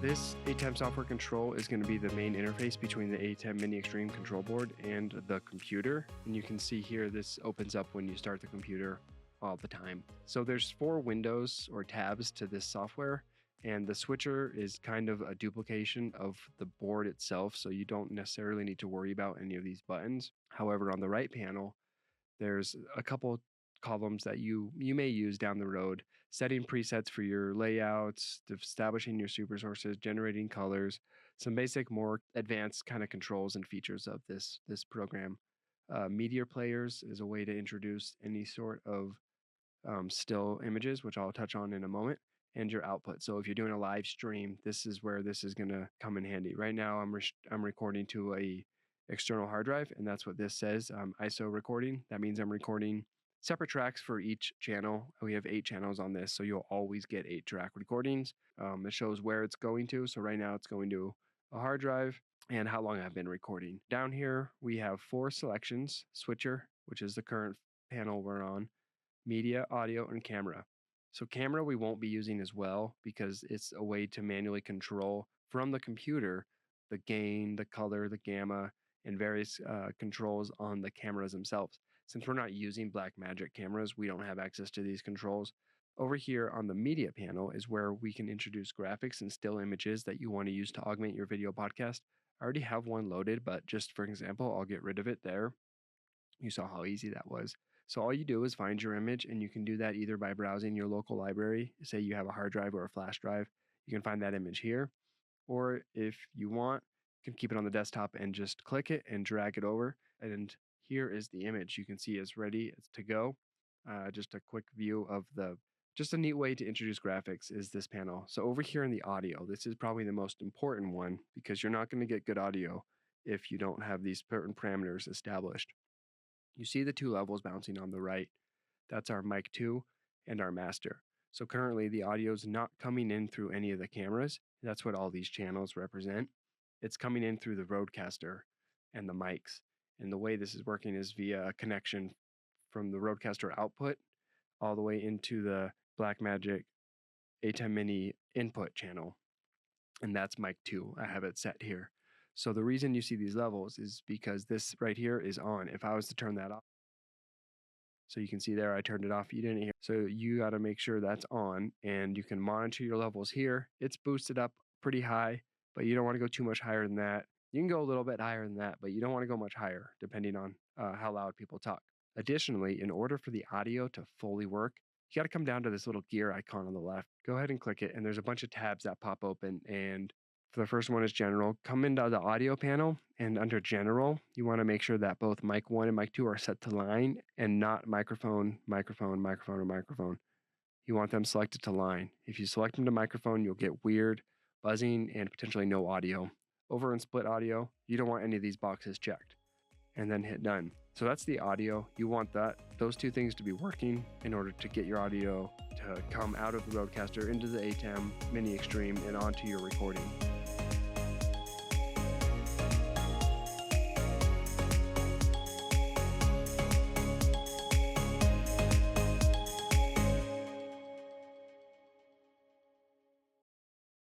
This ATEM software control is going to be the main interface between the ATEM Mini Extreme control board and the computer. And you can see here, this opens up when you start the computer all the time. So there's 4 windows or tabs to this software, and the switcher is kind of a duplication of the board itself. So you don't necessarily need to worry about any of these buttons. However, on the right panel, there's a couple columns that you may use down the road: setting presets for your layouts, establishing your super sources, generating colors, some basic, more advanced kind of controls and features of this program. Media players is a way to introduce any sort of still images, which I'll touch on in a moment, and your output. So if you're doing a live stream, this is where this is going to come in handy. Right now, I'm recording to a external hard drive, and that's what this says, ISO recording. That means I'm recording separate tracks for each channel. We have 8 channels on this, so you'll always get 8 track recordings. It shows where it's going to. So right now it's going to a hard drive and how long I've been recording. Down here, we have 4 selections: switcher, which is the current panel we're on, media, audio, and camera. So camera we won't be using as well, because it's a way to manually control from the computer the gain, the color, the gamma, and various controls on the cameras themselves. Since we're not using Blackmagic cameras, we don't have access to these controls. Over here on the media panel is where we can introduce graphics and still images that you want to use to augment your video podcast. I already have one loaded, but just for example, I'll get rid of it there. You saw how easy that was. So all you do is find your image, and you can do that either by browsing your local library. Say you have a hard drive or a flash drive, you can find that image here. Or if you want, you can keep it on the desktop and just click it and drag it over. And here is the image. You can see it's ready to go. Just a quick view of just a neat way to introduce graphics is this panel. So over here in the audio, this is probably the most important one, because you're not going to get good audio if you don't have these certain parameters established. You see the 2 levels bouncing on the right. That's our mic 2 and our master. So currently the audio is not coming in through any of the cameras. That's what all these channels represent. It's coming in through the Rodecaster and the mics. And the way this is working is via a connection from the Rodecaster output all the way into the Blackmagic ATEM Mini input channel. And that's mic 2. I have it set here. So the reason you see these levels is because this right here is on. If I was to turn that off, so you can see there, I turned it off. You didn't hear. So you got to make sure that's on, and you can monitor your levels here. It's boosted up pretty high, but you don't want to go too much higher than that. You can go a little bit higher than that, but you don't want to go much higher depending on how loud people talk. Additionally, in order for the audio to fully work, you got to come down to this little gear icon on the left. Go ahead and click it, and there's a bunch of tabs that pop open. And for the first one is general. Come into the audio panel, and under general, you want to make sure that both mic 1 and mic 2 are set to line and not microphone, microphone, microphone, or microphone. You want them selected to line. If you select them to microphone, you'll get weird buzzing and potentially no audio. Over in split audio, you don't want any of these boxes checked. And then hit done. So that's the audio. You want those 2 things to be working in order to get your audio to come out of the Rodecaster into the ATEM Mini Extreme and onto your recording.